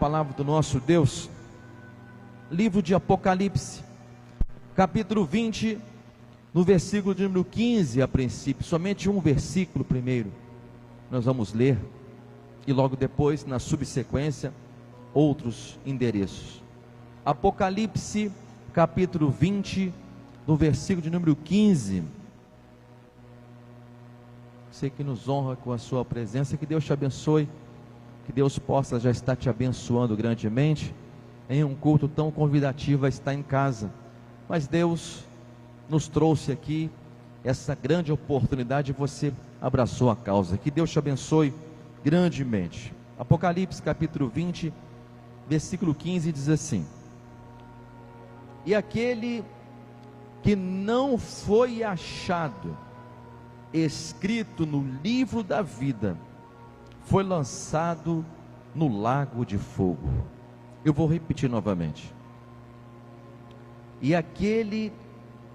palavra do nosso Deus, livro de Apocalipse, capítulo 20, no versículo de número 15 a princípio, somente um versículo primeiro, nós vamos ler, e logo depois, na subsequência, outros endereços. Apocalipse, capítulo 20, no versículo de número 15. Você que nos honra com a sua presença, que Deus te abençoe, que Deus possa já estar te abençoando grandemente, em um culto tão convidativo a estar em casa, mas Deus nos trouxe aqui essa grande oportunidade e você abraçou a causa. Que Deus te abençoe grandemente. Apocalipse capítulo 20, versículo 15 diz assim: e aquele que não foi achado escrito no livro da vida foi lançado no lago de fogo. Eu vou repetir novamente. E aquele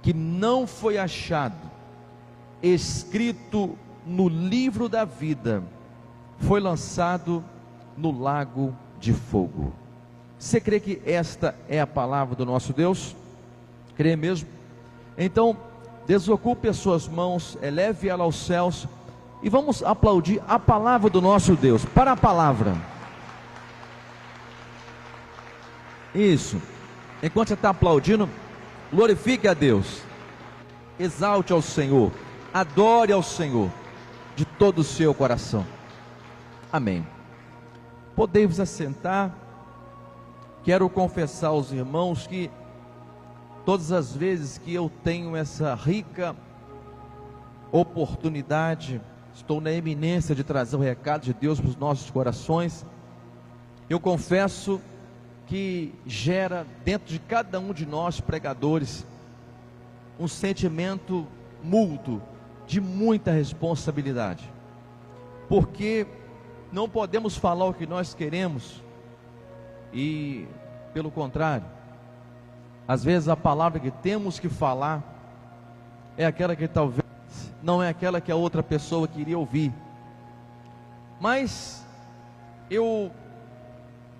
que não foi achado escrito no livro da vida foi lançado no lago de fogo. Você crê que esta é a palavra do nosso Deus? Crê mesmo? Então, desocupe as suas mãos, eleve ela aos céus e vamos aplaudir a palavra do nosso Deus. Para a palavra. Isso. Enquanto você está aplaudindo, glorifique a Deus, exalte ao Senhor, adore ao Senhor de todo o seu coração. Amém. Podemos assentar. Quero confessar aos irmãos que todas as vezes que eu tenho essa rica oportunidade, estou na eminência de trazer o recado de Deus para os nossos corações, eu confesso que gera dentro de cada um de nós pregadores um sentimento mútuo de muita responsabilidade, porque não podemos falar o que nós queremos e, pelo contrário, às vezes a palavra que temos que falar é aquela que talvez não é aquela que a outra pessoa queria ouvir. Mas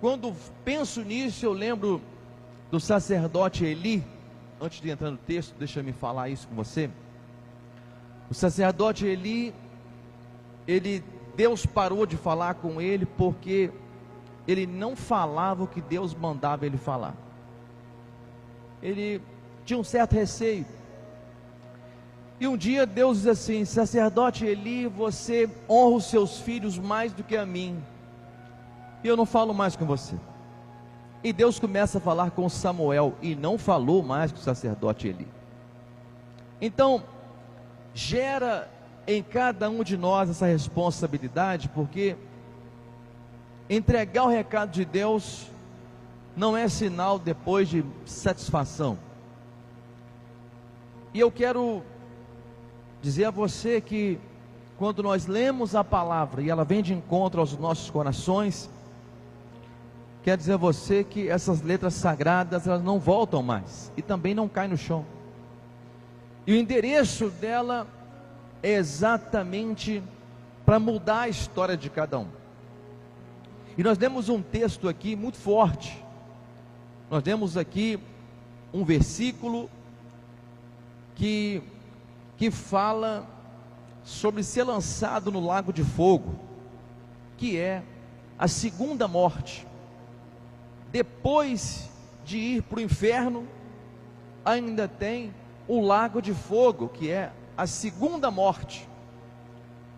quando penso nisso, eu lembro do sacerdote Eli. Antes de entrar no texto, deixa eu me falar isso com você. O sacerdote Eli, Deus parou de falar com ele porque ele não falava o que Deus mandava ele falar. Ele tinha um certo receio. E um dia Deus diz assim: sacerdote Eli, você honra os seus filhos mais do que a mim, e eu não falo mais com você. E Deus começa a falar com Samuel, e não falou mais com o sacerdote Eli. Então, gera em cada um de nós essa responsabilidade, porque entregar o recado de Deus não é sinal depois de satisfação. E eu quero dizer a você que quando nós lemos a palavra e ela vem de encontro aos nossos corações, quer dizer a você que essas letras sagradas, elas não voltam mais e também não caem no chão. E o endereço dela é exatamente para mudar a história de cada um. E nós temos um texto aqui muito forte. Nós temos aqui um versículo que fala sobre ser lançado no lago de fogo, que é a segunda morte. Depois de ir para o inferno, ainda tem o lago de fogo, que é a segunda morte,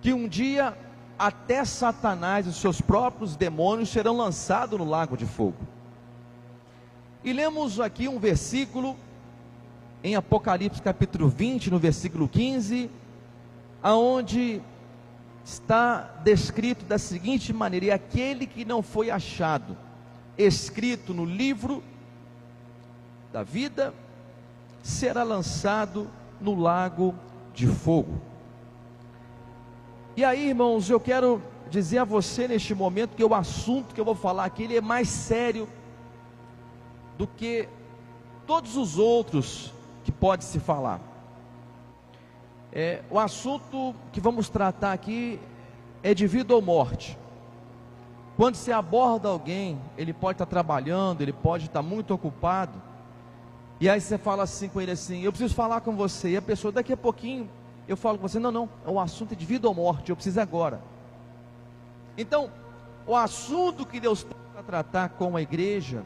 que um dia até Satanás e os seus próprios demônios serão lançados no lago de fogo. E lemos aqui um versículo em Apocalipse capítulo 20, no versículo 15, aonde está descrito da seguinte maneira: e aquele que não foi achado escrito no livro da vida será lançado no lago de fogo. E aí, irmãos, eu quero dizer a você neste momento que o assunto que eu vou falar aqui, ele é mais sério do que todos os outros que pode se falar. O assunto que vamos tratar aqui é de vida ou morte. Quando você aborda alguém, ele pode estar trabalhando, ele pode estar muito ocupado, e aí você fala assim com ele assim: eu preciso falar com você, e a pessoa, daqui a pouquinho eu falo com você: não, o assunto é de vida ou morte, eu preciso agora. Então, o assunto que Deus tem para tratar com a igreja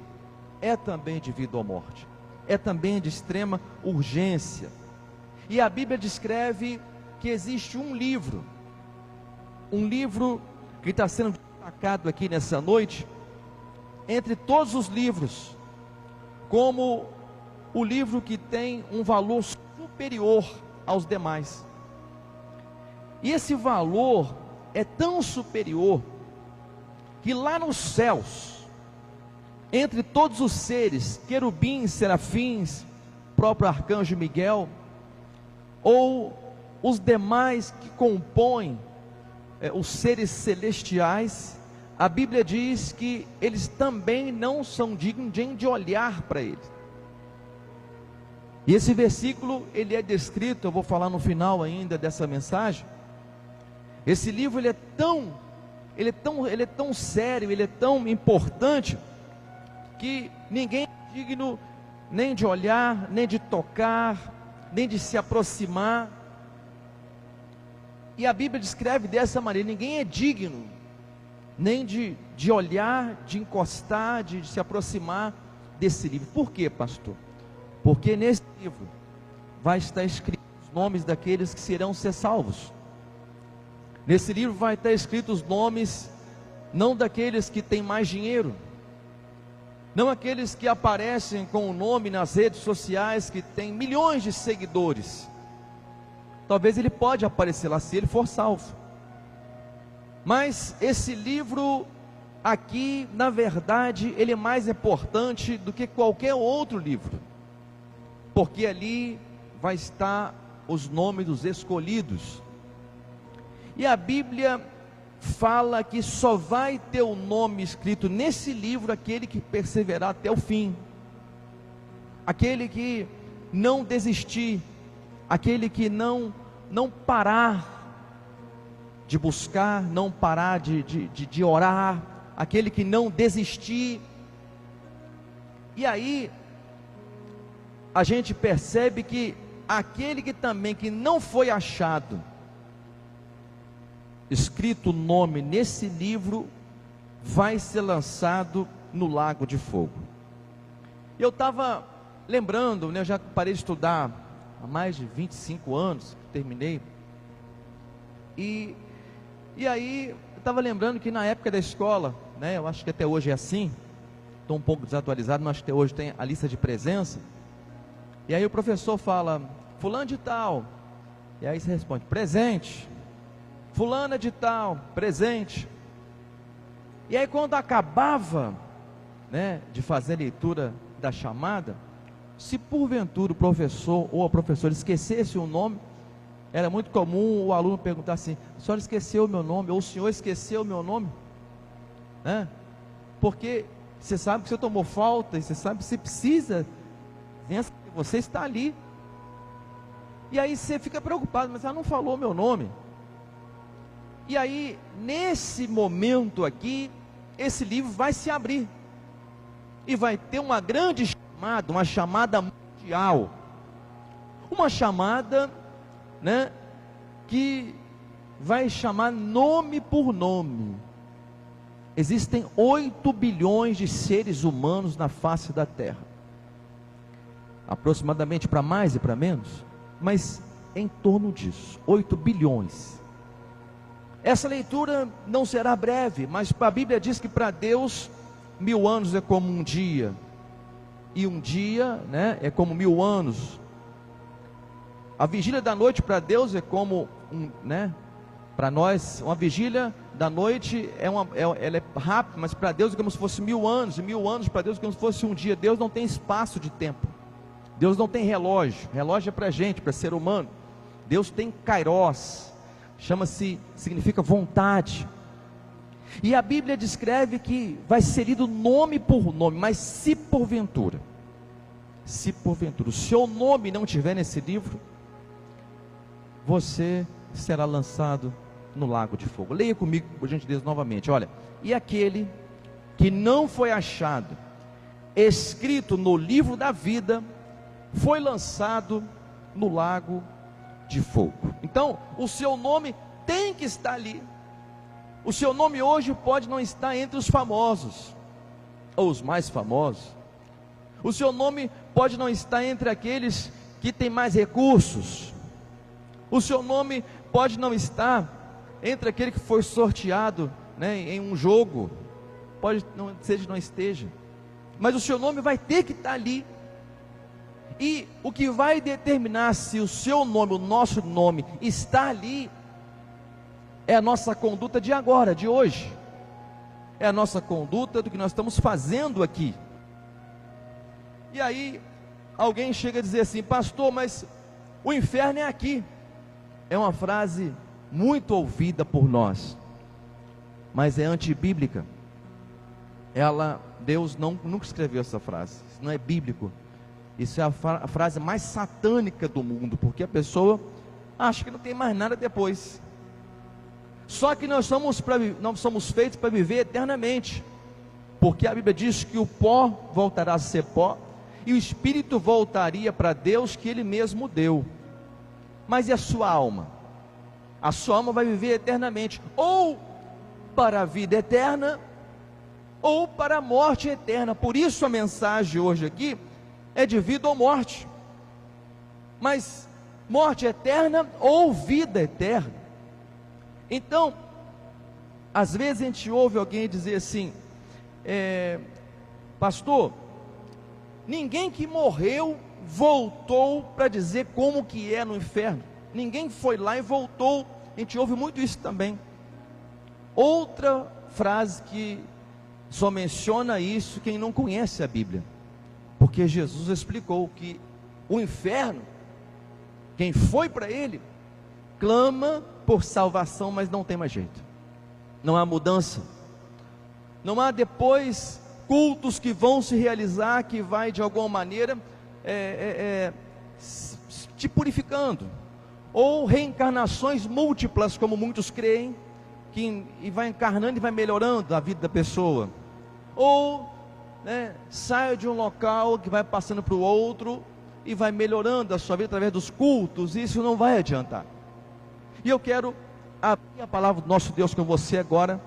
é também de vida ou morte, é também de extrema urgência. E a Bíblia descreve que existe um livro que está sendo destacado aqui nessa noite, entre todos os livros, como o livro que tem um valor superior aos demais. E esse valor é tão superior que lá nos céus, entre todos os seres, querubins, serafins, próprio arcanjo Miguel, ou os demais que compõem os seres celestiais, a Bíblia diz que eles também não são dignos de olhar para ele. E esse versículo, ele é descrito, eu vou falar no final ainda dessa mensagem. Esse livro, ele é tão sério, ele é tão importante, que ninguém é digno nem de olhar, nem de tocar, nem de se aproximar. E a Bíblia descreve dessa maneira: ninguém é digno nem de olhar, de encostar, de se aproximar desse livro. Por quê, pastor? Porque nesse livro vai estar escrito os nomes daqueles que serão ser salvos. Nesse livro vai estar escrito os nomes, não daqueles que têm mais dinheiro, não aqueles que aparecem com o nome nas redes sociais, que têm milhões de seguidores. Talvez ele pode aparecer lá se ele for salvo. Mas esse livro aqui, na verdade, ele é mais importante do que qualquer outro livro, porque ali vai estar os nomes dos escolhidos. E a Bíblia fala que só vai ter o nome escrito nesse livro aquele que perseverar até o fim, aquele que não desistir, aquele que não parar de buscar, não parar de orar, aquele que não desistir. E aí a gente percebe que aquele que também que não foi achado escrito o nome nesse livro, vai ser lançado no lago de fogo. Eu estava lembrando, né, eu já parei de estudar há mais de 25 anos, terminei, e aí eu estava lembrando que na época da escola, né, eu acho que até hoje é assim, estou um pouco desatualizado, mas até hoje tem a lista de presença, e aí o professor fala: fulano de tal, e aí você responde: presente. Fulana de tal, presente. E aí quando acabava, né, de fazer a leitura da chamada, se porventura o professor ou a professora esquecesse o nome, era muito comum o aluno perguntar assim: a senhora esqueceu o meu nome, ou o senhor esqueceu o meu nome, né? Porque você sabe que você tomou falta, e você sabe que você precisa, você está ali, e aí você fica preocupado: mas ela não falou meu nome. E aí, nesse momento aqui, esse livro vai se abrir, e vai ter uma grande chamada, uma chamada mundial, uma chamada, né, que vai chamar nome por nome. Existem 8 bilhões de seres humanos na face da terra, aproximadamente, para mais e para menos, mas em torno disso, 8 bilhões. Essa leitura não será breve, mas a Bíblia diz que para Deus 1000 anos é como um dia, e um dia, né, é como 1000 anos. A vigília da noite para Deus é como né, para nós, uma vigília da noite ela é rápida, mas para Deus é como se fosse 1000 anos, e 1000 anos para Deus é como se fosse um dia. Deus não tem espaço de tempo, Deus não tem relógio é para gente, para ser humano. Deus tem kairos, significa vontade. E a Bíblia descreve que vai ser lido nome por nome, mas se porventura o seu nome não estiver nesse livro, você será lançado no lago de fogo. Leia comigo, por gentileza, novamente. Olha, e aquele que não foi achado escrito no livro da vida foi lançado no lago de fogo. Então, o seu nome tem que estar ali. O seu nome hoje pode não estar entre os famosos, ou os mais famosos. O seu nome pode não estar entre aqueles que têm mais recursos. O seu nome pode não estar entre aquele que foi sorteado, né, em um jogo. Pode não seja, não esteja. Mas o seu nome vai ter que estar ali. E o que vai determinar se o seu nome, o nosso nome, está ali, é a nossa conduta de agora, de hoje. É a nossa conduta do que nós estamos fazendo aqui. E aí, alguém chega a dizer assim: pastor, mas o inferno é aqui. É uma frase muito ouvida por nós, mas é antibíblica. Deus nunca escreveu essa frase. Isso não é bíblico. Isso é a frase mais satânica do mundo, porque a pessoa acha que não tem mais nada depois. Só que nós somos feitos para viver eternamente, porque a Bíblia diz que o pó voltará a ser pó, e o espírito voltaria para Deus que Ele mesmo deu. Mas e a sua alma? A sua alma vai viver eternamente, ou para a vida eterna, ou para a morte eterna. Por isso a mensagem hoje aqui é de vida ou morte. Mas morte eterna ou vida eterna. Então, às vezes a gente ouve alguém dizer assim: pastor, ninguém que morreu voltou para dizer como que é no inferno. Ninguém foi lá e voltou. A gente ouve muito isso também. Outra frase que só menciona isso quem não conhece a Bíblia, porque Jesus explicou que o inferno, quem foi para ele, clama por salvação, mas não tem mais jeito. Não há mudança. Não há depois cultos que vão se realizar, que vai de alguma maneira te purificando, ou reencarnações múltiplas, como muitos creem, e vai encarnando e vai melhorando a vida da pessoa, ou sai de um local que vai passando para o outro e vai melhorando a sua vida através dos cultos. Isso não vai adiantar. E eu quero abrir a palavra do nosso Deus com você agora,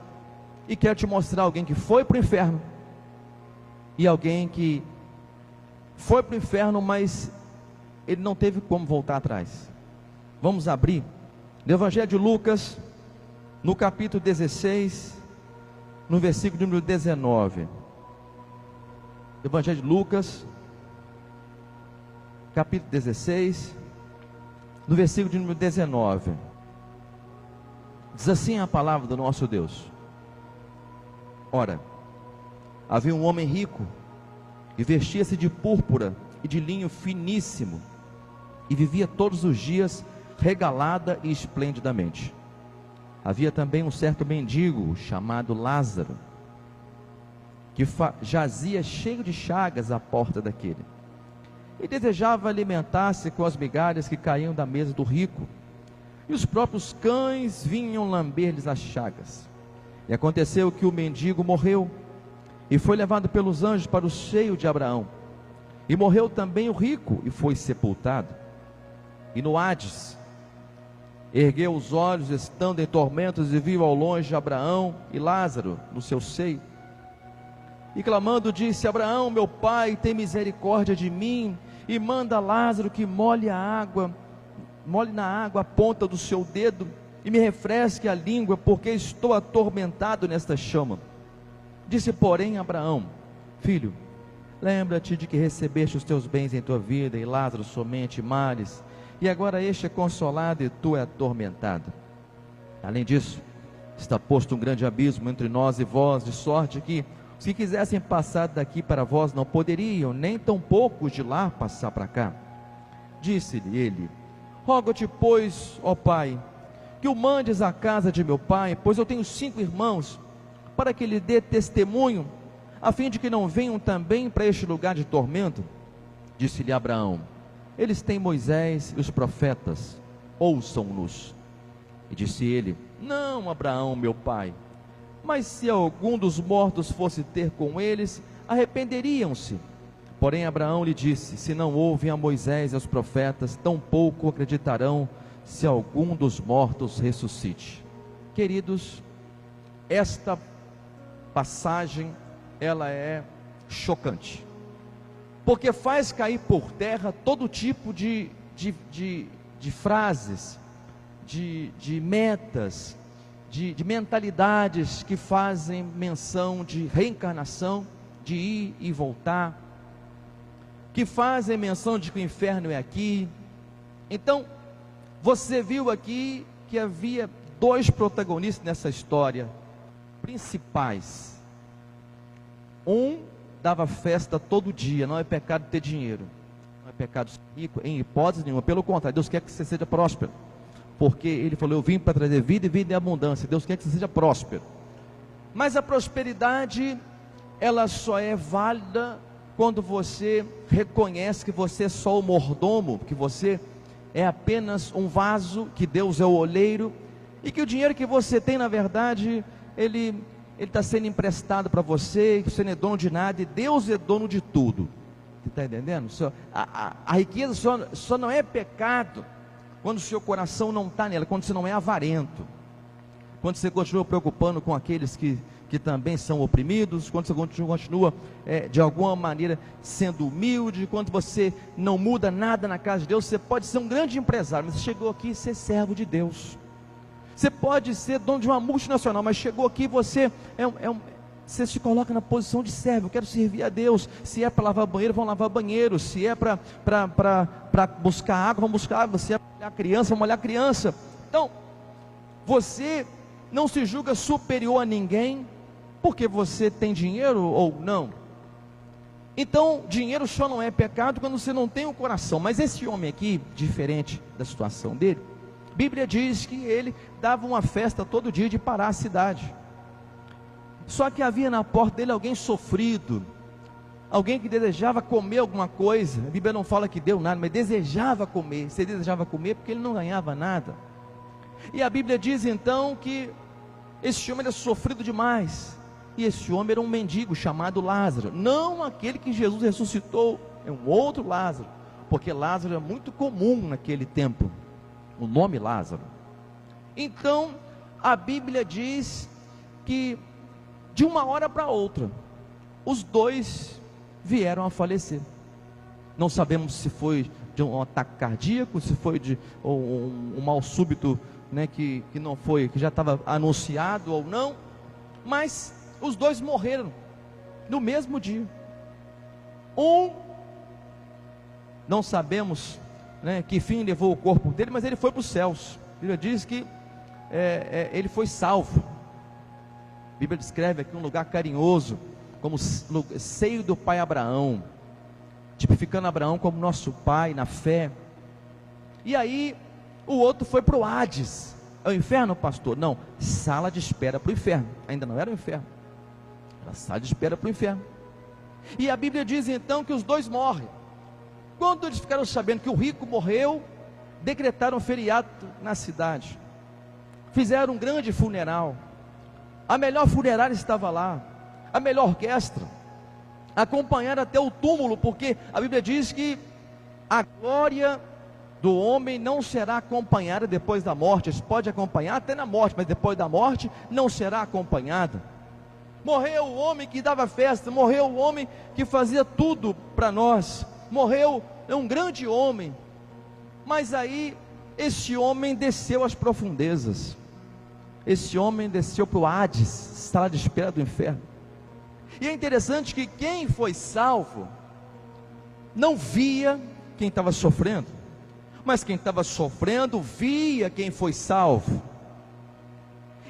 e quero te mostrar alguém que foi para o inferno, e alguém que foi para o inferno, mas ele não teve como voltar atrás. Vamos abrir no Evangelho de Lucas, no capítulo 16, no versículo número 19. Evangelho de Lucas, capítulo 16, no versículo número 19. Diz assim a palavra do nosso Deus: ora, havia um homem rico, e vestia-se de púrpura e de linho finíssimo, e vivia todos os dias regalada e esplendidamente. Havia também um certo mendigo, chamado Lázaro, que jazia cheio de chagas à porta daquele, e desejava alimentar-se com as migalhas que caíam da mesa do rico, e os próprios cães vinham lamber-lhes as chagas. E aconteceu que o mendigo morreu, e foi levado pelos anjos para o seio de Abraão. E morreu também o rico, e foi sepultado. E no Hades, ergueu os olhos, estando em tormentos, e viu ao longe Abraão e Lázaro no seu seio. E clamando disse: Abraão, meu pai, tem misericórdia de mim, e manda Lázaro que molhe na água a ponta do seu dedo, e me refresque a língua, porque estou atormentado nesta chama. Disse, porém, Abraão: filho, lembra-te de que recebeste os teus bens em tua vida, e Lázaro somente males, e agora este é consolado e tu é atormentado. Além disso, está posto um grande abismo entre nós e vós, de sorte que os que quisessem passar daqui para vós não poderiam, nem tampouco os de lá passar para cá. Disse-lhe ele: rogo-te, pois, ó pai, que o mandes à casa de meu pai, pois eu tenho 5 irmãos, para que lhe dê testemunho, a fim de que não venham também para este lugar de tormento. Disse-lhe Abraão: eles têm Moisés e os profetas, ouçam-nos. E disse ele: Não, Abraão, meu pai, mas se algum dos mortos fosse ter com eles, arrependeriam-se. Porém Abraão lhe disse: se não ouvem a Moisés e aos profetas, tampouco acreditarão se algum dos mortos ressuscite. Queridos, esta passagem, ela é chocante, porque faz cair por terra todo tipo de frases, de metas, de mentalidades que fazem menção de reencarnação, de ir e voltar, que fazem menção de que o inferno é aqui. Então, você viu aqui que havia dois protagonistas nessa história, principais. Um dava festa todo dia. Não é pecado ter dinheiro, não é pecado ser rico, em hipótese nenhuma. Pelo contrário, Deus quer que você seja próspero, porque Ele falou: eu vim para trazer vida e vida em abundância. Deus quer que você seja próspero. Mas a prosperidade, ela só é válida quando você reconhece que você é só o mordomo, que você é apenas um vaso, que Deus é o oleiro, e que o dinheiro que você tem, na verdade, ele está sendo emprestado para você, que você não é dono de nada, e Deus é dono de tudo. Você está entendendo? A riqueza só não é pecado quando o seu coração não está nela, quando você não é avarento, quando você continua preocupando com aqueles que também são oprimidos, quando você continua de alguma maneira sendo humilde, quando você não muda nada na casa de Deus. Você pode ser um grande empresário, mas chegou aqui e ser servo de Deus. Você pode ser dono de uma multinacional, mas chegou aqui, você você se coloca na posição de servo. Eu quero servir a Deus. Se é para lavar banheiro, vão lavar banheiro. Se é para buscar água, vão buscar água. Se é para molhar criança, vão molhar criança. Então, você não se julga superior a ninguém porque você tem dinheiro ou não. Então, dinheiro só não é pecado quando você não tem o coração. Mas esse homem aqui, diferente da situação dele, a Bíblia diz que ele dava uma festa todo dia de parar a cidade. Só que havia na porta dele alguém sofrido, alguém que desejava comer alguma coisa. A Bíblia não fala que deu nada, mas desejava comer. Você desejava comer porque ele não ganhava nada. E a Bíblia diz então que esse homem era sofrido demais. E esse homem era um mendigo chamado Lázaro. Não aquele que Jesus ressuscitou, é um outro Lázaro, porque Lázaro é muito comum naquele tempo, o nome Lázaro. Então a Bíblia diz que de uma hora para outra, os dois vieram a falecer. Não sabemos se foi de um ataque cardíaco, se foi de um mal súbito, né, que não foi, que já estava anunciado ou não, mas os dois morreram no mesmo dia. Não sabemos, né, que fim levou o corpo dele, mas ele foi para os céus. A Bíblia diz que ele foi salvo. A Bíblia descreve aqui um lugar carinhoso, como seio do pai Abraão, tipificando Abraão como nosso pai na fé. E aí o outro foi para o Hades. É o inferno, pastor? Não, sala de espera para o inferno. Ainda não era o inferno, era sala de espera para o inferno. E a Bíblia diz então que os dois morrem. Quando eles ficaram sabendo que o rico morreu, decretaram feriado na cidade, fizeram um grande funeral. A melhor funerária estava lá, a melhor orquestra, acompanharam até o túmulo, porque a Bíblia diz que a glória do homem não será acompanhada depois da morte. Eles podem acompanhar até na morte, mas depois da morte não será acompanhada. Morreu o homem que dava festa, morreu o homem que fazia tudo para nós, morreu um grande homem. Mas aí esse homem desceu às profundezas, esse homem desceu para o Hades, sala de espera do inferno. E é interessante que quem foi salvo não via quem estava sofrendo, mas quem estava sofrendo via quem foi salvo.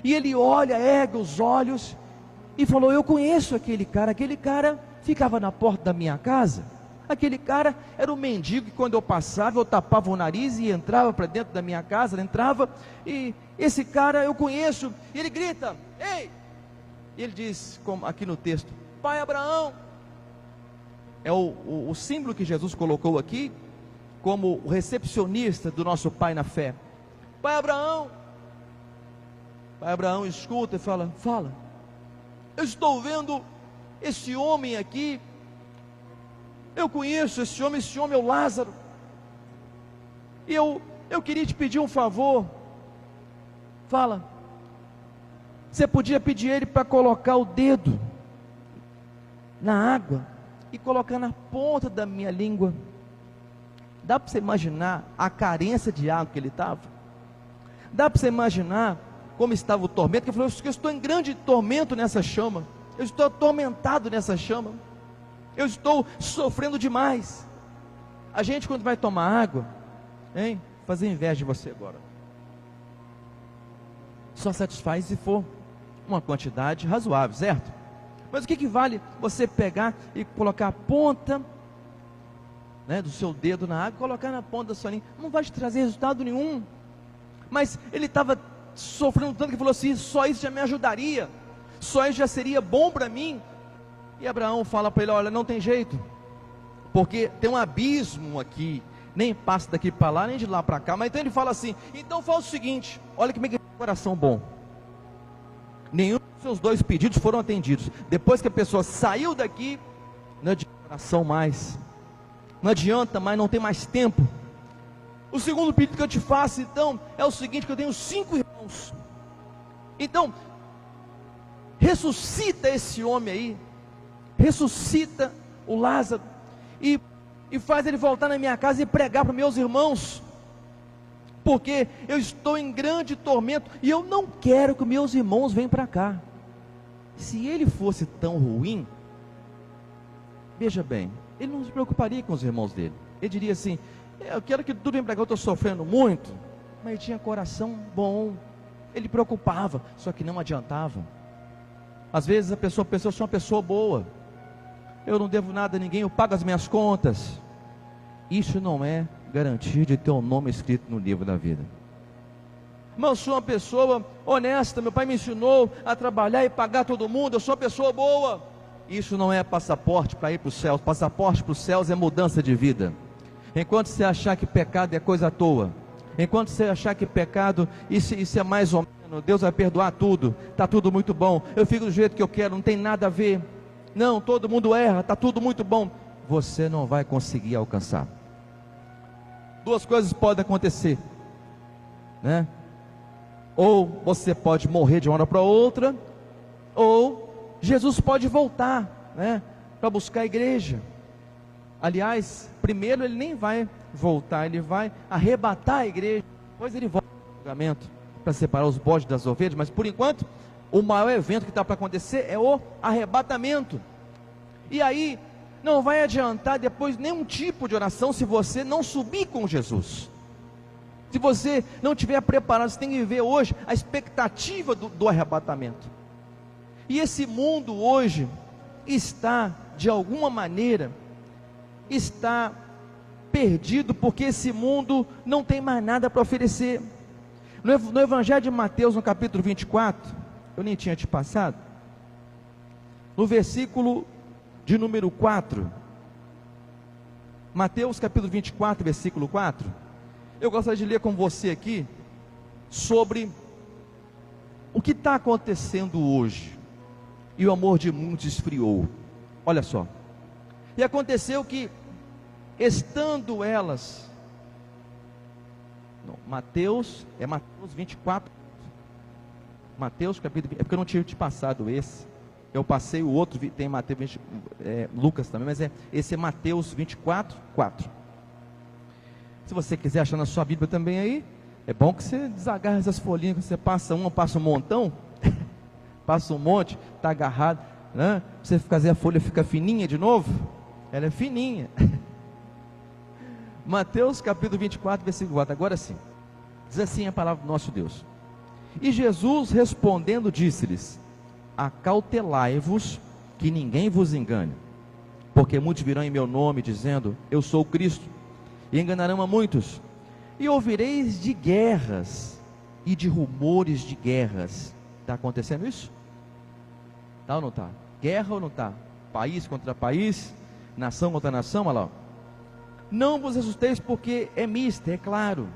E ele olha, ergue os olhos e falou: eu conheço aquele cara ficava na porta da minha casa, aquele cara era um mendigo que quando eu passava eu tapava o nariz e entrava para dentro da minha casa, entrava, e esse cara eu conheço. E ele grita: ei! E ele diz, como aqui no texto, pai Abraão. É o símbolo que Jesus colocou aqui como o recepcionista do nosso pai na fé. Pai Abraão, Pai Abraão escuta e fala: fala, eu estou vendo esse homem aqui, eu conheço esse homem é o Lázaro, e eu queria te pedir um favor. Fala, você podia pedir ele para colocar o dedo na água e colocar na ponta da minha língua. Dá para você imaginar a carência de água que ele estava? Dá para você imaginar como estava o tormento? Ele falou: eu estou em grande tormento nessa chama, eu estou atormentado nessa chama, eu estou sofrendo demais. A gente, quando vai tomar água, hein, fazer inveja de você agora, só satisfaz se for uma quantidade razoável, certo? Mas o que vale você pegar e colocar a ponta, né, do seu dedo na água, colocar na ponta da sua língua? Não vai te trazer resultado nenhum. Mas ele estava sofrendo tanto que falou assim: só isso já me ajudaria, só isso já seria bom para mim. E Abraão fala para ele: olha, não tem jeito, porque tem um abismo aqui, nem passa daqui para lá, nem de lá para cá. Mas então ele fala assim: então faz o seguinte, olha que meio coração bom, nenhum dos seus 2 pedidos foram atendidos. Depois que a pessoa saiu daqui, não é de coração mais, não adianta mais, não tem mais tempo. O segundo pedido que eu te faço então é o seguinte: que eu tenho 5 irmãos, então ressuscita esse homem aí, ressuscita o Lázaro, e faz ele voltar na minha casa e pregar para meus irmãos, porque eu estou em grande tormento, e eu não quero que meus irmãos venham para cá. Se ele fosse tão ruim, veja bem, ele não se preocuparia com os irmãos dele. Ele diria assim: eu quero que tudo venha para cá, eu estou sofrendo muito. Mas ele tinha coração bom, ele preocupava, só que não adiantava. Às vezes a pessoa pensa: eu sou uma pessoa boa, eu não devo nada a ninguém, eu pago as minhas contas. Isso não é garantia de ter o nome escrito no livro da vida. Mas eu sou uma pessoa honesta, meu pai me ensinou a trabalhar e pagar todo mundo, eu sou uma pessoa boa. Isso não é passaporte para ir para os céus. Passaporte para os céus é mudança de vida. Enquanto você achar que pecado é coisa à toa, enquanto você achar que pecado, isso é mais ou menos, Deus vai perdoar tudo, está tudo muito bom, eu fico do jeito que eu quero, não tem nada a ver, não, todo mundo erra, está tudo muito bom, você não vai conseguir alcançar. 2 coisas podem acontecer, né? Ou você pode morrer de uma hora para outra, ou Jesus pode voltar, né, para buscar a igreja. Aliás, primeiro ele nem vai voltar, ele vai arrebatar a igreja, depois ele volta ao julgamento para separar os bodes das ovelhas. Mas por enquanto, o maior evento que está para acontecer é o arrebatamento. E aí não vai adiantar depois nenhum tipo de oração se você não subir com Jesus. Se você não estiver preparado, você tem que viver hoje a expectativa do arrebatamento. E esse mundo hoje está, de alguma maneira, está perdido, porque esse mundo não tem mais nada para oferecer. No Evangelho de Mateus, no capítulo 24, eu nem tinha te passado, no versículo de número 4, Mateus capítulo 24, versículo 4, eu gostaria de ler com você aqui, sobre o que está acontecendo hoje, e o amor de muitos esfriou. Olha só, e aconteceu que, estando elas, não, Mateus 24, Mateus capítulo 20, é porque eu não tinha te passado esse, eu passei o outro, tem Mateus 20, Lucas também, mas esse é Mateus 24, 4. Se você quiser achar na sua Bíblia também aí, é bom que você desagarre essas folhinhas, que você passa um montão, passa um monte, está agarrado, né? Você fazer a folha fica fininha de novo, ela é fininha. Mateus capítulo 24, versículo 4, agora sim, diz assim a palavra do nosso Deus: e Jesus respondendo disse-lhes: acautelai-vos que ninguém vos engane, porque muitos virão em meu nome dizendo, eu sou o Cristo, e enganarão a muitos, e ouvireis de guerras e de rumores de guerras. Está acontecendo isso? Está ou não está? Guerra ou não está? País contra país, nação contra nação, olha lá. Não vos assusteis, porque é misto, é claro,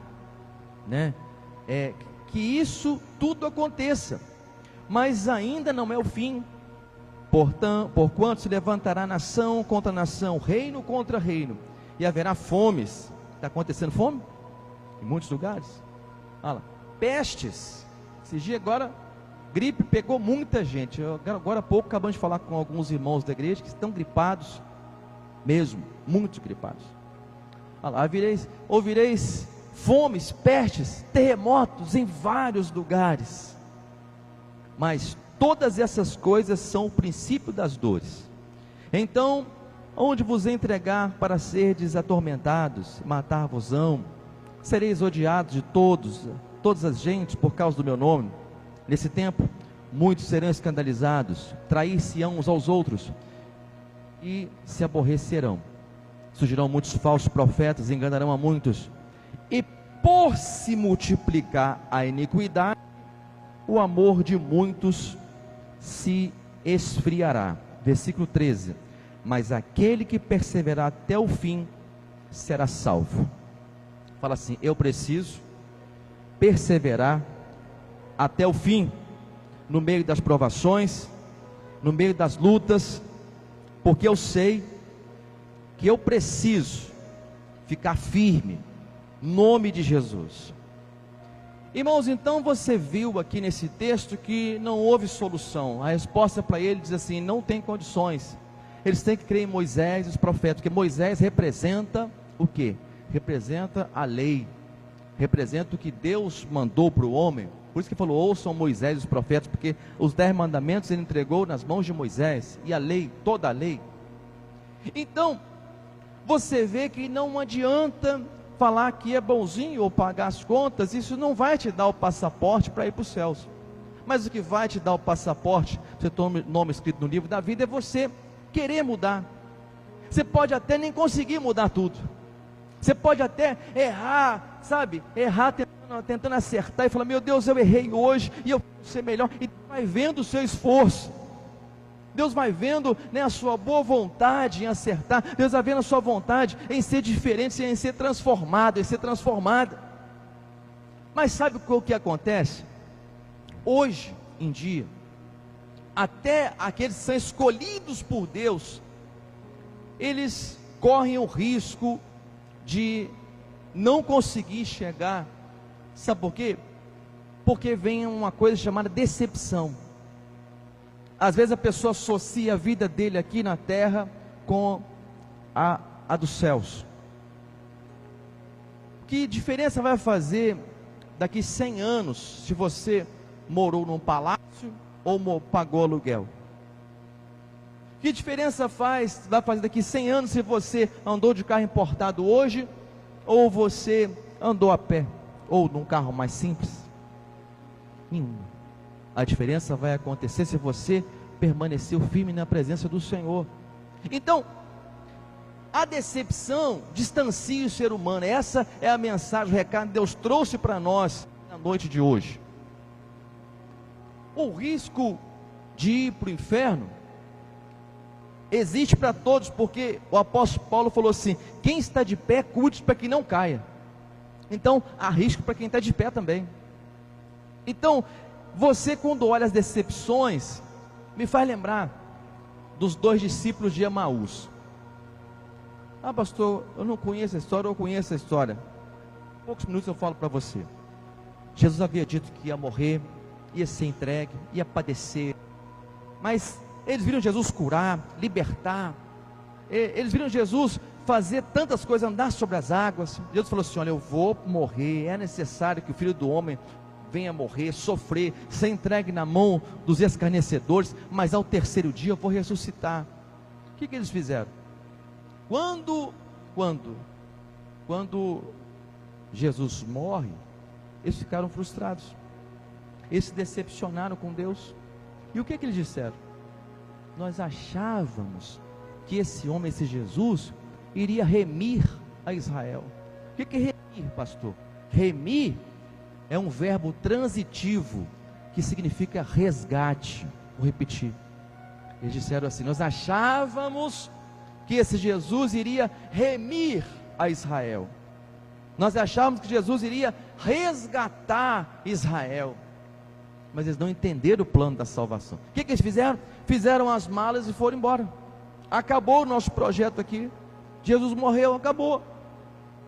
né? que isso tudo aconteça, mas ainda não é o fim. Porquanto se levantará nação contra nação, reino contra reino, e haverá fomes. Está acontecendo fome? Em muitos lugares. Olha lá, pestes. Esses dias agora, gripe pegou muita gente. Agora há pouco acabamos de falar com alguns irmãos da igreja que estão gripados, mesmo, muito gripados. Olha lá, ouvireis fomes, pestes, terremotos em vários lugares. Mas todas essas coisas são o princípio das dores. Então, onde vos entregar para serdes atormentados, matar-vos-ão, sereis odiados de todas as gentes por causa do meu nome. Nesse tempo, muitos serão escandalizados, trair-se-ão uns aos outros, e se aborrecerão. Surgirão muitos falsos profetas, enganarão a muitos, e por se multiplicar a iniquidade, o amor de muitos se esfriará. Versículo 13: mas aquele que perseverar até o fim será salvo. Fala assim: eu preciso perseverar até o fim, no meio das provações, no meio das lutas, porque eu sei que eu preciso ficar firme, em nome de Jesus. Irmãos, então você viu aqui nesse texto que não houve solução. A resposta para ele diz assim: não tem condições. Eles têm que crer em Moisés e os profetas, porque Moisés representa o quê? Representa a lei, representa o que Deus mandou para o homem. Por isso que falou: ouçam Moisés e os profetas, porque os 10 mandamentos ele entregou nas mãos de Moisés, e a lei, toda a lei. Então, você vê que não adianta falar que é bonzinho ou pagar as contas. Isso não vai te dar o passaporte para ir para os céus. Mas o que vai te dar o passaporte, você toma o nome escrito no livro da vida, é você querer mudar. Você pode até nem conseguir mudar tudo. Você pode até errar, sabe? Errar tentando acertar e falar: meu Deus, eu errei hoje e eu vou ser melhor. E Deus vai vendo o seu esforço. Deus vai vendo, né, a sua boa vontade em acertar. Deus vai vendo a sua vontade em ser diferente, em ser transformado, em ser transformada. Mas sabe o que acontece? Hoje em dia, até aqueles que são escolhidos por Deus, eles correm o risco de não conseguir chegar. Sabe por quê? Porque vem uma coisa chamada decepção. Às vezes a pessoa associa a vida dele aqui na terra com a dos céus. Que diferença vai fazer daqui 100 anos se você morou num palácio ou pagou aluguel? Que diferença vai fazer daqui 100 anos se você andou de carro importado hoje ou você andou a pé ou num carro mais simples? Nenhuma. A diferença vai acontecer se você permaneceu firme na presença do Senhor. Então, a decepção distancia o ser humano. Essa é a mensagem, o recado que Deus trouxe para nós na noite de hoje. O risco de ir para o inferno existe para todos, porque o apóstolo Paulo falou assim: quem está de pé, cuide para que não caia. Então, há risco para quem está de pé também. Então, você, quando olha as decepções, me faz lembrar dos 2 discípulos de Emaús. Ah, pastor, eu não conheço a história, eu conheço a história. Em poucos minutos eu falo para você. Jesus havia dito que ia morrer, ia ser entregue, ia padecer. Mas eles viram Jesus curar, libertar. Eles viram Jesus fazer tantas coisas, andar sobre as águas. Jesus falou assim: olha, eu vou morrer, é necessário que o Filho do Homem venha morrer, sofrer, ser entregue na mão dos escarnecedores, mas ao terceiro dia eu vou ressuscitar. O que eles fizeram? Quando Jesus morre, eles ficaram frustrados, eles se decepcionaram com Deus. E o que eles disseram? Nós achávamos que esse homem, esse Jesus, iria remir a Israel. O que é remir, pastor? Remir é um verbo transitivo que significa resgate. Vou repetir. Eles disseram assim: nós achávamos que esse Jesus iria remir a Israel. Nós achávamos que Jesus iria resgatar Israel, mas eles não entenderam o plano da salvação. O que eles fizeram? Fizeram as malas e foram embora. Acabou o nosso projeto aqui. Jesus morreu, acabou.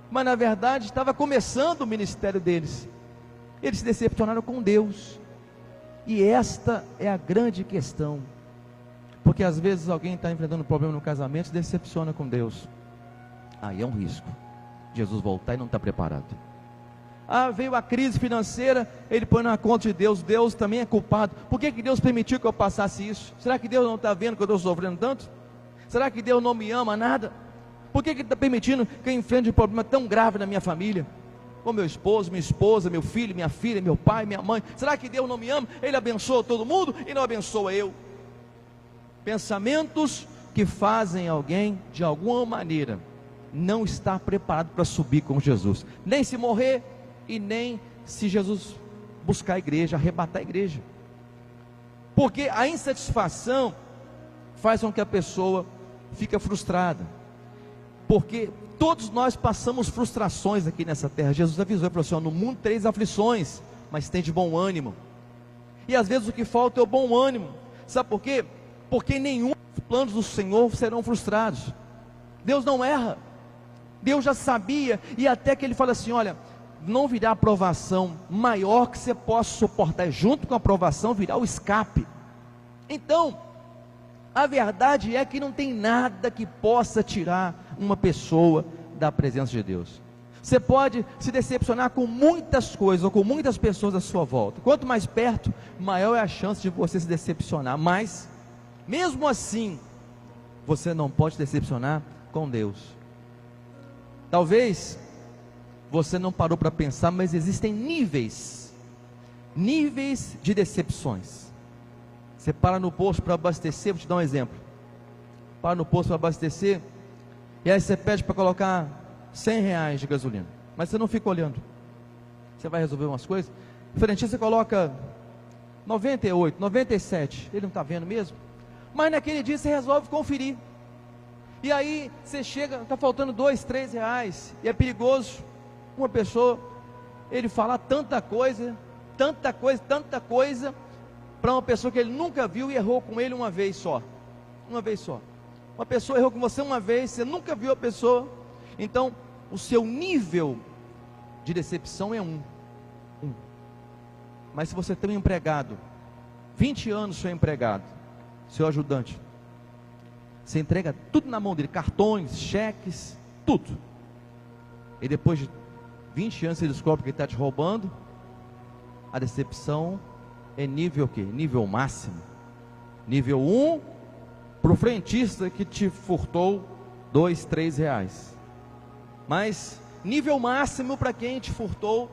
Mas na verdade estava começando o ministério deles. Eles se decepcionaram com Deus. E esta é a grande questão. Porque às vezes alguém está enfrentando um problema no casamento e se decepciona com Deus. Aí é um risco Jesus voltar e não está preparado. Veio a crise financeira, ele põe na conta de Deus. Deus também é culpado. Por que Deus permitiu que eu passasse isso? Será que Deus não está vendo que eu estou sofrendo tanto? Será que Deus não me ama nada? Por que Ele está permitindo que eu enfrente um problema tão grave na minha família? Com meu esposo, minha esposa, meu filho, minha filha, meu pai, minha mãe. Será que Deus não me ama? Ele abençoa todo mundo e não abençoa eu. Pensamentos que fazem alguém, de alguma maneira, não estar preparado para subir com Jesus. Nem se morrer e nem se Jesus buscar a igreja, arrebatar a igreja. Porque a insatisfação faz com que a pessoa fique frustrada. Porque todos nós passamos frustrações aqui nessa terra. Jesus avisou e falou assim: no mundo 3 aflições, mas tem de bom ânimo. E às vezes o que falta é o bom ânimo. Sabe por quê? Porque nenhum dos planos do Senhor serão frustrados. Deus não erra. Deus já sabia, e até que Ele fala assim: olha, não virá aprovação maior que você possa suportar, junto com a aprovação virá o escape. Então, a verdade é que não tem nada que possa tirar uma pessoa da presença de Deus. Você pode se decepcionar com muitas coisas, ou com muitas pessoas à sua volta. Quanto mais perto, maior é a chance de você se decepcionar. Mas, mesmo assim, você não pode se decepcionar com Deus. Talvez você não parou para pensar, mas existem níveis de decepções. Você para no posto para abastecer, vou te dar um exemplo. Para no posto para abastecer, e aí você pede para colocar R$100 de gasolina, mas você não fica olhando. Você vai resolver umas coisas, frente você coloca 98, 97, ele não está vendo mesmo? Mas naquele dia você resolve conferir. E aí você chega, está faltando R$2, R$3, e é perigoso uma pessoa, ele falar tanta coisa, para uma pessoa que ele nunca viu e errou com ele uma vez só. Uma pessoa errou com você uma vez, você nunca viu a pessoa. Então, o seu nível de decepção é um. Mas se você tem um empregado, 20 anos seu empregado, seu ajudante, você entrega tudo na mão dele, cartões, cheques, tudo. E depois de 20 anos você descobre que ele está te roubando. A decepção é nível o quê? Nível máximo. Nível 1, para o frentista que te furtou R$2, R$3. Mas nível máximo para quem te furtou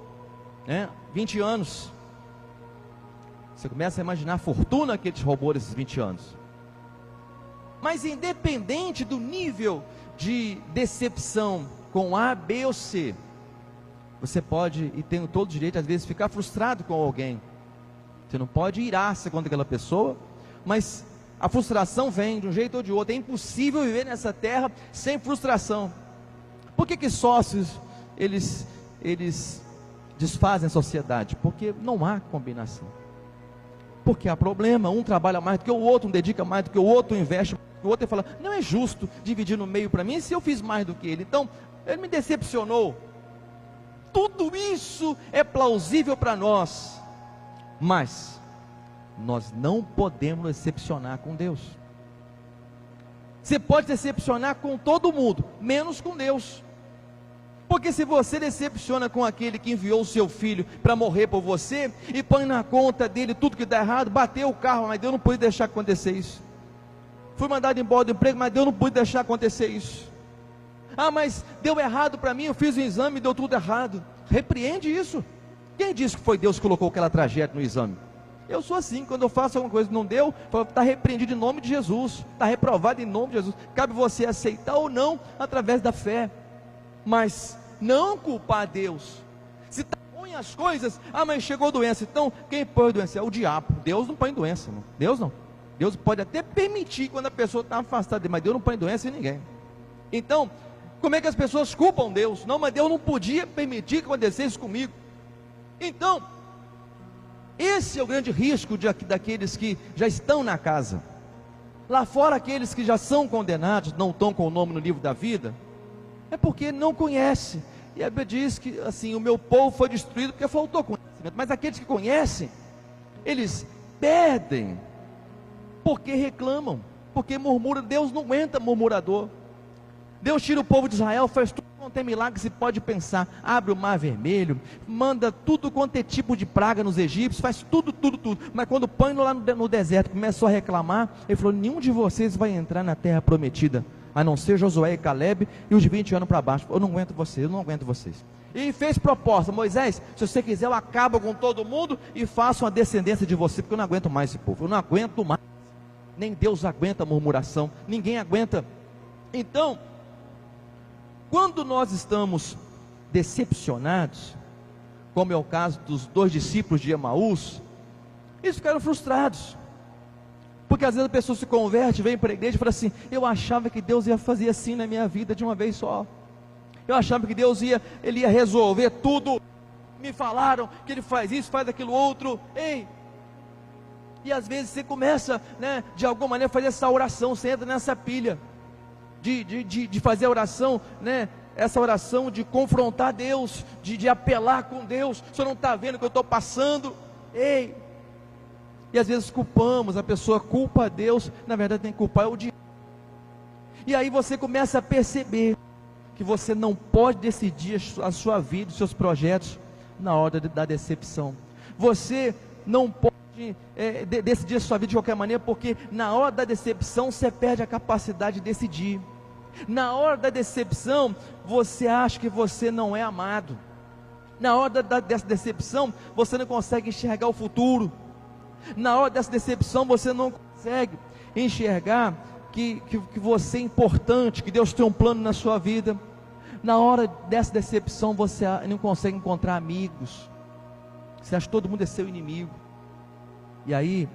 20 anos. Você começa a imaginar a fortuna que ele te roubou nesses 20 anos. Mas independente do nível de decepção com A, B ou C, você pode e tem todo o direito às vezes ficar frustrado com alguém. Você não pode irar-se contra aquela pessoa, mas a frustração vem de um jeito ou de outro. É impossível viver nessa terra sem frustração. Por que sócios eles desfazem a sociedade? Porque não há combinação. Porque há problema, um trabalha mais do que o outro, um dedica mais do que o outro, um investe mais do que o outro, e fala: não é justo dividir no meio para mim se eu fiz mais do que ele. Então, ele me decepcionou. Tudo isso é plausível para nós, mas nós não podemos decepcionar com Deus. Você pode decepcionar com todo mundo, menos com Deus. Porque se você decepciona com aquele que enviou o seu filho para morrer por você, e põe na conta dele tudo que dá errado, bateu o carro, mas Deus não pôde deixar acontecer isso. Fui mandado embora do emprego, mas Deus não pôde deixar acontecer isso. Mas deu errado para mim, eu fiz o exame e deu tudo errado. Repreende isso. Quem disse que foi Deus que colocou aquela tragédia no exame? Eu sou assim, quando eu faço alguma coisa que não deu, está repreendido em nome de Jesus, está reprovado em nome de Jesus. Cabe você aceitar ou não, através da fé. Mas não culpar Deus. Se está ruim as coisas, mas chegou doença. Então, quem põe doença? É o diabo. Deus não põe doença, não. Deus não. Deus pode até permitir quando a pessoa está afastada dele, mas Deus não põe doença em ninguém. Então, Como é que as pessoas culpam Deus? Não, mas Deus não podia permitir que acontecesse comigo. Então, esse é o grande risco daqueles que já estão na casa. Lá fora, aqueles que já são condenados, não estão com o nome no livro da vida, é porque não conhece. E a Bíblia diz que assim, o meu povo foi destruído porque faltou conhecimento. Mas aqueles que conhecem, eles perdem porque reclamam, porque murmuram. Deus não aguenta murmurador. Deus tira o povo de Israel, faz tudo quanto é milagre que se pode pensar, abre o mar vermelho, manda tudo quanto é tipo de praga nos egípcios, faz tudo, mas quando põe lá no deserto, começou a reclamar, ele falou, nenhum de vocês vai entrar na terra prometida, a não ser Josué e Caleb, e os de 20 anos para baixo, eu não aguento vocês, e fez proposta, Moisés, se você quiser eu acabo com todo mundo, e faço uma descendência de você, porque eu não aguento mais esse povo, eu não aguento mais, nem Deus aguenta a murmuração, ninguém aguenta. Então, quando nós estamos decepcionados, como é o caso dos 2 discípulos de Emaús, eles ficaram frustrados, porque às vezes a pessoa se converte, vem para a igreja e fala assim, eu achava que Deus ia fazer assim na minha vida de uma vez só, eu achava que Deus ia resolver tudo, me falaram que Ele faz isso, faz aquilo outro, e às vezes você começa, de alguma maneira a fazer essa oração, você entra nessa pilha, de fazer a oração, essa oração de confrontar Deus, de apelar com Deus, o Senhor não está vendo o que eu estou passando, e às vezes culpamos, a pessoa culpa a Deus, na verdade tem que culpar o diabo, e aí você começa a perceber, que você não pode decidir a sua vida, os seus projetos, na hora da decepção, você não pode decidir a sua vida de qualquer maneira, porque na hora da decepção você perde a capacidade de decidir. Na hora da decepção você acha que você não é amado. Na hora dessa decepção você não consegue enxergar o futuro. Na hora dessa decepção você não consegue enxergar que você é importante, que Deus tem um plano na sua vida. Na hora dessa decepção você não consegue encontrar amigos. Você acha que todo mundo é seu inimigo. E aí,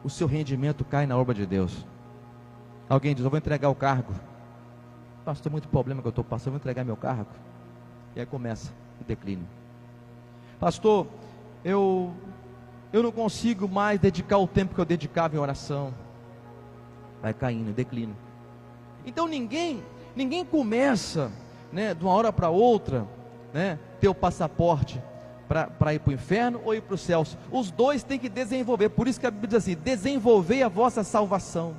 o seu rendimento cai na obra de Deus. Alguém diz, eu vou entregar o cargo. Pastor, tem muito problema que eu estou passando, eu vou entregar meu cargo. E aí começa o declínio. Pastor, eu não consigo mais dedicar o tempo que eu dedicava em oração. Vai caindo, declínio. Então ninguém começa, de uma hora para outra, ter o passaporte para ir para o inferno ou ir para os céus. Os dois têm que desenvolver. Por isso que a Bíblia diz assim, desenvolvei a vossa salvação.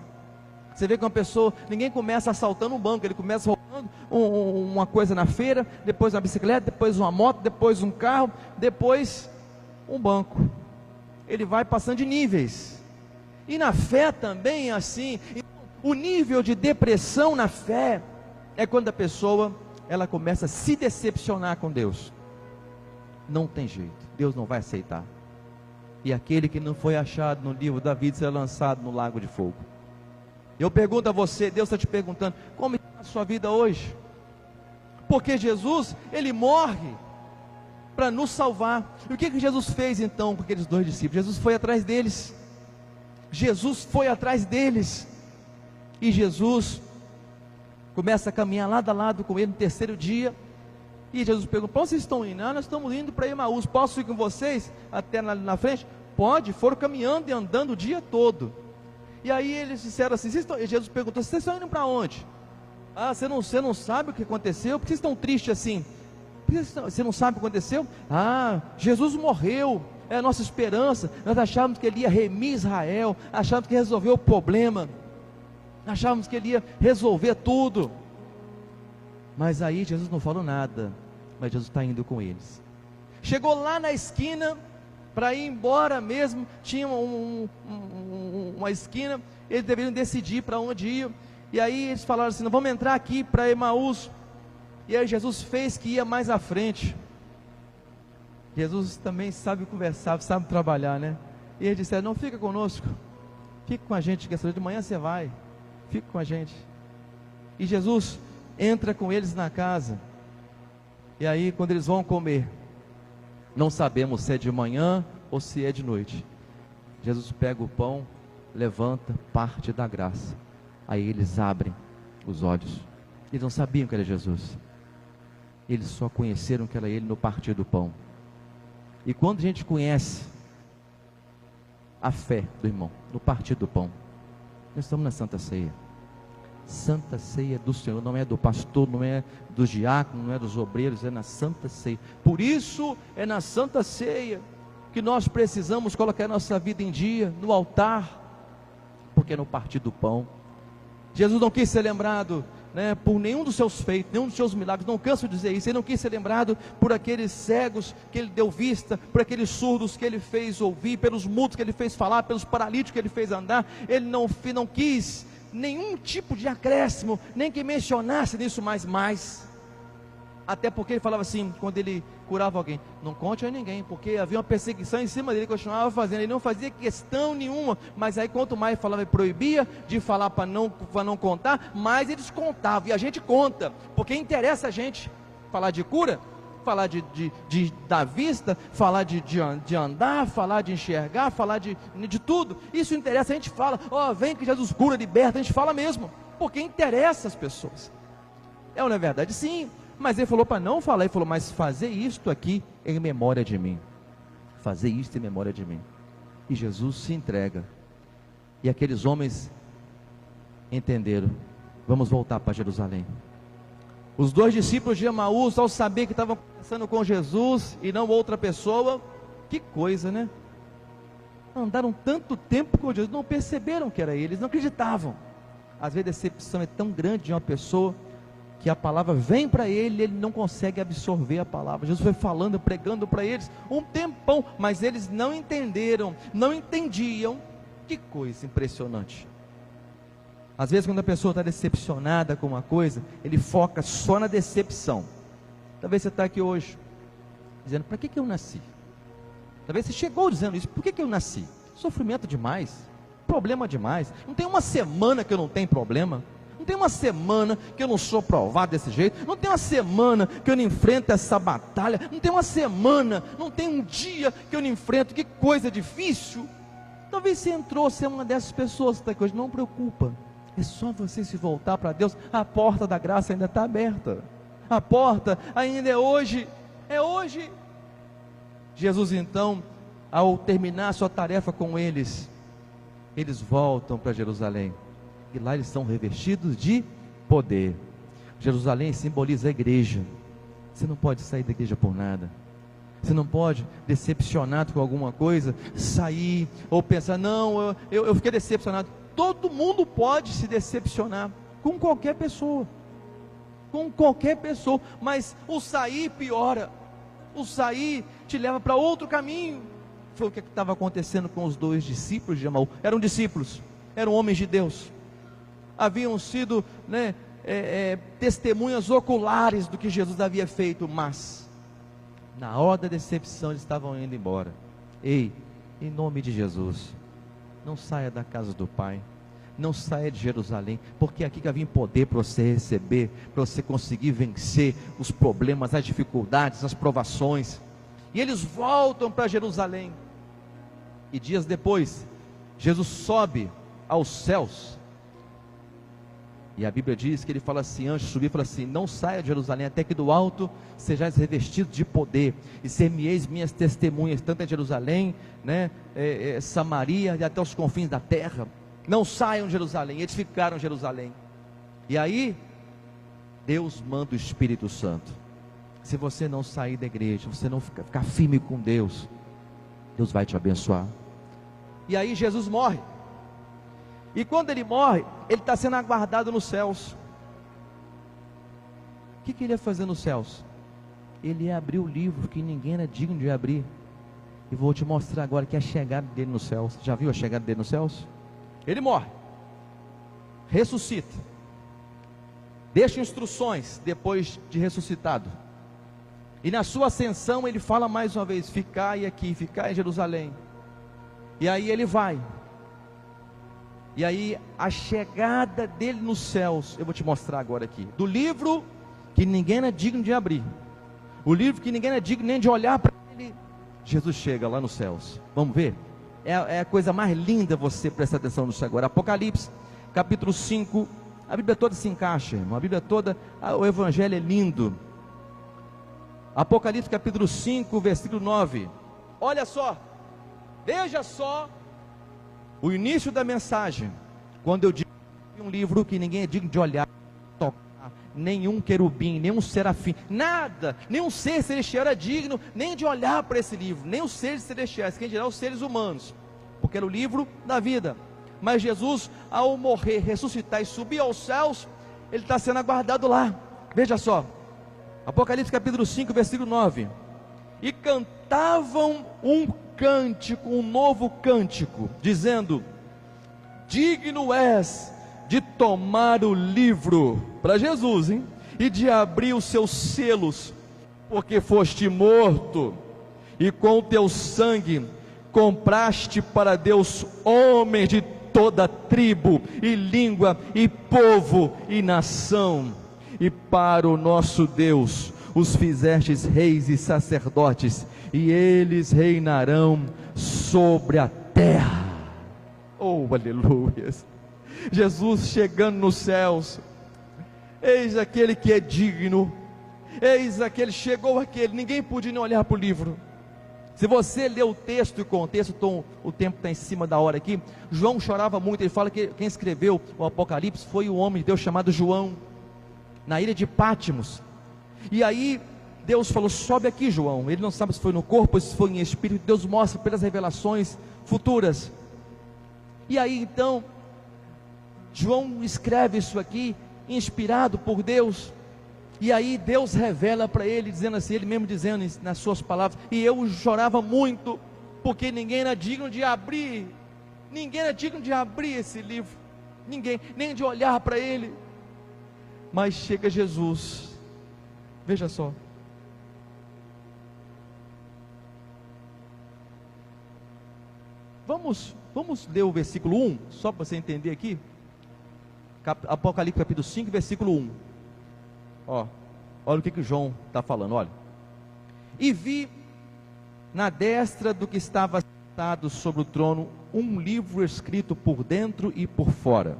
Você vê que uma pessoa, ninguém começa assaltando um banco, ele começa roubando uma coisa na feira, depois uma bicicleta, depois uma moto, depois um carro, depois um banco. Ele vai passando de níveis. E na fé também é assim. O nível de depressão na fé é quando a pessoa ela começa a se decepcionar com Deus. Não tem jeito, Deus não vai aceitar. E aquele que não foi achado no livro da vida será lançado no lago de fogo. Eu pergunto a você, Deus está te perguntando, como está a sua vida hoje? Porque Jesus, Ele morre para nos salvar. E o que Jesus fez então com aqueles 2 discípulos? Jesus foi atrás deles. Jesus foi atrás deles. E Jesus começa a caminhar lado a lado com ele no 3º dia. E Jesus perguntou, para onde vocês estão indo? Nós estamos indo para Emaús, posso ir com vocês até na frente? Pode, foram caminhando e andando o dia todo. E aí eles disseram assim, Jesus perguntou, vocês estão indo para onde? Você não sabe o que aconteceu? Por que vocês estão tristes assim? Você não sabe o que aconteceu? Jesus morreu, é a nossa esperança, nós achávamos que Ele ia remir Israel, achávamos que ia resolver o problema, achávamos que Ele ia resolver tudo. Mas aí Jesus não falou nada, mas Jesus está indo com eles. Chegou lá na esquina, para ir embora mesmo, tinha uma esquina, eles deveriam decidir para onde ir, e aí eles falaram assim, vamos entrar aqui para Emaús, e aí Jesus fez que ia mais à frente. Jesus também sabe conversar, sabe trabalhar, e eles disseram, não, fica conosco, fica com a gente, que essa de manhã você vai, fica com a gente. E Jesus entra com eles na casa, e aí quando eles vão comer, não sabemos se é de manhã ou se é de noite, Jesus pega o pão, levanta, parte da graça, aí eles abrem os olhos, Eles não sabiam que era Jesus. Eles só conheceram que era ele no partir do pão. E quando a gente conhece a fé do irmão no partir do pão, nós estamos na Santa Ceia. Santa Ceia do Senhor, não é do pastor, não é dos diáconos, não é dos obreiros, é na Santa Ceia. Por isso é na Santa Ceia que nós precisamos colocar a nossa vida em dia, no altar, porque é no partir do pão. Jesus não quis ser lembrado, por nenhum dos seus feitos, nenhum dos seus milagres, não canso de dizer isso. Ele não quis ser lembrado por aqueles cegos que ele deu vista, por aqueles surdos que ele fez ouvir, pelos mudos que ele fez falar, pelos paralíticos que ele fez andar. Ele não quis nenhum tipo de acréscimo, nem que mencionasse nisso mais. Até porque ele falava assim, quando ele curava alguém: não conte a ninguém, porque havia uma perseguição em cima dele. Ele continuava fazendo, ele não fazia questão nenhuma. Mas aí quanto mais falava, ele proibia de falar para não contar, mais eles contavam. E a gente conta, porque interessa a gente falar de cura, falar de dar vista, falar de andar, falar de enxergar, falar de tudo. Isso interessa, a gente fala: vem que Jesus cura, liberta. A gente fala mesmo, porque interessa as pessoas. É ou não é verdade? Sim. Mas ele falou para não falar. Ele falou: mas fazer isto aqui em memória de mim. Fazer isto em memória de mim. E Jesus se entrega. E aqueles homens entenderam: vamos voltar para Jerusalém. Os 2 discípulos de Emaús, ao saber que estavam conversando com Jesus e não outra pessoa, que coisa, né? Andaram tanto tempo com Jesus, não perceberam que era ele, eles não acreditavam. Às vezes a decepção é tão grande de uma pessoa, que a palavra vem para ele, ele não consegue absorver a palavra. Jesus foi falando, pregando para eles um tempão, mas eles não entenderam, não entendiam. Que coisa impressionante. Às vezes quando a pessoa está decepcionada com uma coisa, ele foca só na decepção. Talvez você está aqui hoje dizendo: para que eu nasci? Talvez você chegou dizendo isso: por que eu nasci? Sofrimento demais, problema demais. Não tem uma semana que eu não tenho problema. Não tem uma semana que eu não sou provado desse jeito. Não tem uma semana que eu não enfrento essa batalha. Não tem uma semana, não tem um dia que eu não enfrento. Que coisa difícil. Talvez você entrou, você é uma dessas pessoas que está aqui hoje. Não preocupa, é só você se voltar para Deus. A porta da graça ainda está aberta. A porta ainda é hoje. É hoje. Jesus então, ao terminar a sua tarefa com eles voltam para Jerusalém. E lá eles são revestidos de poder. Jerusalém simboliza a igreja. Você não pode sair da igreja por nada. Você não pode, decepcionado com alguma coisa, sair ou pensar: não, eu fiquei decepcionado. Todo mundo pode se decepcionar com qualquer pessoa. Com qualquer pessoa. Mas o sair piora. O sair te leva para outro caminho. Foi o que estava acontecendo com os 2 discípulos de Emaús. Eram discípulos, eram homens de Deus. Haviam sido testemunhas oculares do que Jesus havia feito, mas na hora da decepção eles estavam indo embora. Ei, em nome de Jesus, não saia da casa do Pai, não saia de Jerusalém, porque é aqui que havia poder para você receber, para você conseguir vencer os problemas, as dificuldades, as provações. E eles voltam para Jerusalém, e dias depois Jesus sobe aos céus. E a Bíblia diz que ele fala assim, antes de subir, fala assim: não saia de Jerusalém até que do alto sejais revestidos de poder, e ser-me-eis minhas testemunhas, tanto em Jerusalém, Samaria e até os confins da terra. Não saiam de Jerusalém. Eles ficaram em Jerusalém. E aí, Deus manda o Espírito Santo. Se você não sair da igreja, você não ficar firme com Deus, Deus vai te abençoar. E aí Jesus morre. E quando ele morre, ele está sendo aguardado nos céus. O que ele ia fazer nos céus? Ele ia abrir o livro que ninguém era digno de abrir. E vou te mostrar agora que é a chegada dele nos céus. Já viu a chegada dele nos céus? Ele morre, ressuscita, deixa instruções depois de ressuscitado. E na sua ascensão ele fala mais uma vez: ficai aqui, ficai em Jerusalém. E aí ele vai. E aí a chegada dele nos céus, eu vou te mostrar agora aqui. Do livro que ninguém é digno de abrir, o livro que ninguém é digno nem de olhar para ele, Jesus chega lá nos céus. Vamos ver? É a coisa mais linda você prestar atenção nisso agora. Apocalipse, capítulo 5, A Bíblia toda se encaixa, irmão. A Bíblia toda, o Evangelho é lindo. Apocalipse capítulo 5, versículo 9. Olha só, veja só o início da mensagem. Quando eu digo um livro que ninguém é digno de olhar, tocar, nenhum querubim, nenhum serafim, nada, nenhum ser celestial era digno nem de olhar para esse livro, nem os seres celestiais, quem dirá os seres humanos, porque era o livro da vida. Mas Jesus, ao morrer, ressuscitar e subir aos céus, ele está sendo aguardado lá. Veja só, Apocalipse capítulo 5, versículo 9. E cantavam um cântico, um novo cântico, dizendo: digno és de tomar o livro, para Jesus, hein? E de abrir os seus selos, porque foste morto, e com o teu sangue compraste para Deus homens de toda tribo, e língua, e povo, e nação, e para o nosso Deus os fizestes reis e sacerdotes, e eles reinarão sobre a terra. Oh, aleluia! Jesus chegando nos céus, eis aquele que é digno, eis aquele, chegou aquele, ninguém podia nem olhar para o livro. Se você ler o texto e o contexto, o tempo está em cima da hora aqui. João chorava muito, ele fala que quem escreveu o Apocalipse foi um homem de Deus chamado João, na ilha de Patmos. E aí Deus falou: sobe aqui, João. Ele não sabe se foi no corpo, se foi em espírito. Deus mostra pelas revelações futuras. E aí então João escreve isso aqui, inspirado por Deus. E aí Deus revela para ele, dizendo assim, ele mesmo dizendo nas suas palavras: e eu chorava muito, porque ninguém era digno de abrir esse livro, ninguém, nem de olhar para ele. Mas chega Jesus, veja só, vamos ler o versículo 1, só para você entender aqui. Apocalipse capítulo 5, versículo 1. Olha o que João está falando, olha. E vi na destra do que estava sentado sobre o trono um livro escrito por dentro e por fora,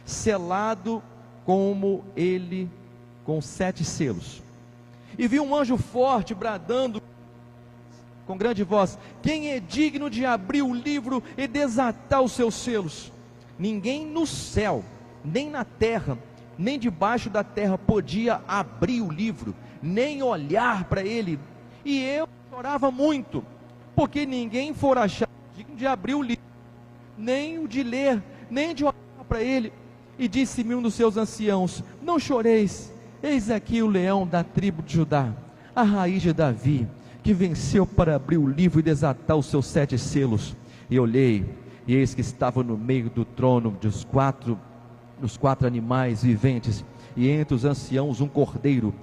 selado como ele com 7 selos. E vi um anjo forte bradando com grande voz: quem é digno de abrir o livro e desatar os seus selos? Ninguém no céu, nem na terra, nem debaixo da terra podia abrir o livro, nem olhar para ele. E eu chorava muito, porque ninguém fora achado digno de abrir o livro, nem o de ler, nem de olhar para ele. E disse-me um dos seus anciãos: não choreis, eis aqui o leão da tribo de Judá, a raiz de Davi, que venceu para abrir o livro e desatar os seus 7 selos. E olhei, e eis que estava no meio do trono dos quatro animais viventes, e entre os anciãos um cordeiro,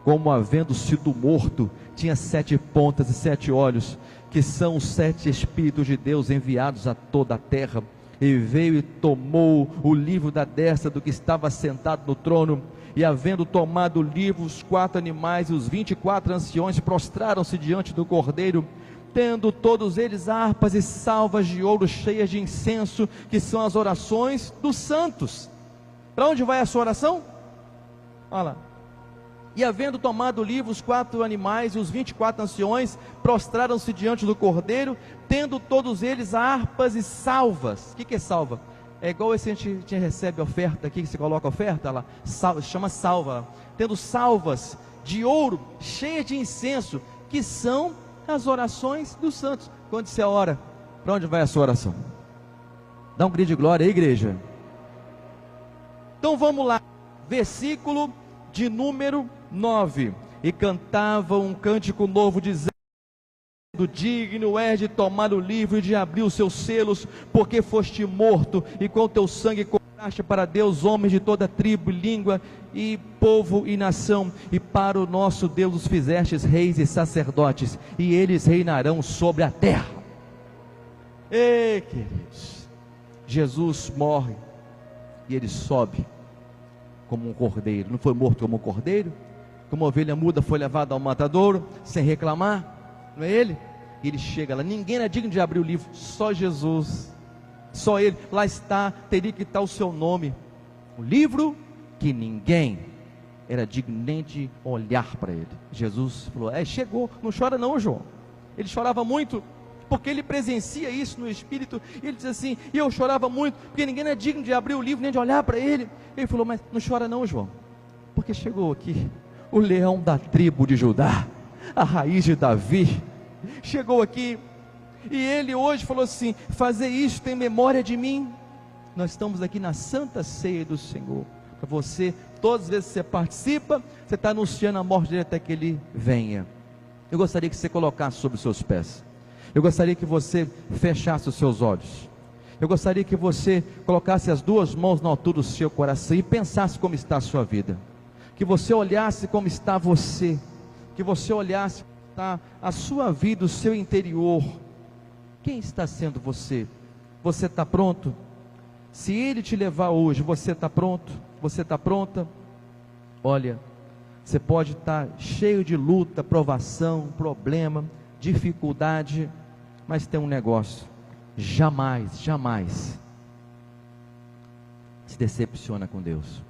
como havendo sido morto, tinha 7 pontas e 7 olhos, que são os 7 Espíritos de Deus enviados a toda a terra. E veio e tomou o livro da destra do que estava sentado no trono, e havendo tomado o livro, os 4 animais e os 24 anciões prostraram-se diante do cordeiro, tendo todos eles harpas e salvas de ouro cheias de incenso, que são as orações dos santos. Para onde vai a sua oração? Olha lá. E havendo tomado o livro, os 4 animais e os 24 anciões prostraram-se diante do cordeiro, tendo todos eles harpas e salvas. O que é salva? É igual esse, a gente recebe oferta aqui, que você coloca oferta lá, chama salva. Tendo salvas de ouro cheias de incenso, que são as orações dos santos. Quando você ora, para onde vai a sua oração? Dá um grito de glória aí, igreja. Então vamos lá, versículo de número 9. E cantava um cântico novo, dizendo: digno és de tomar o livro e de abrir os seus selos, porque foste morto, e com teu sangue compraste para Deus homens de toda tribo, língua e povo e nação, e para o nosso Deus os fizestes reis e sacerdotes, e eles reinarão sobre a terra. Ei, queridos, Jesus morre e ele sobe como um cordeiro. Não foi morto como um cordeiro? Como ovelha muda foi levado ao matadouro sem reclamar, não é ele? E ele chega lá, ninguém era digno de abrir o livro, só Jesus. só ele, lá está, teria que estar o seu nome. O livro que ninguém era digno nem de olhar para ele. Jesus falou, chegou, não chora não, João. Ele chorava muito, porque ele presencia isso no Espírito, e ele diz assim, e eu chorava muito, porque ninguém é digno de abrir o livro, nem de olhar para ele. Ele falou, mas não chora não, João, porque chegou aqui o leão da tribo de Judá, a raiz de Davi, chegou aqui, e ele hoje falou assim, fazer isto em memória de mim. Nós estamos aqui na Santa Ceia do Senhor, para você, todas as vezes que você participa, você está anunciando a morte dele até que ele venha. Eu gostaria que você colocasse sobre os seus pés, eu gostaria que você fechasse os seus olhos, eu gostaria que você colocasse as duas mãos na altura do seu coração e pensasse como está a sua vida, que você olhasse como está você, que você olhasse como está a sua vida, o seu interior. Quem está sendo você? Você está pronto? Se ele te levar hoje, você está pronto? Você está pronta? Olha, você pode estar cheio de luta, provação, problema, dificuldade, mas tem um negócio: jamais, jamais se decepciona com Deus.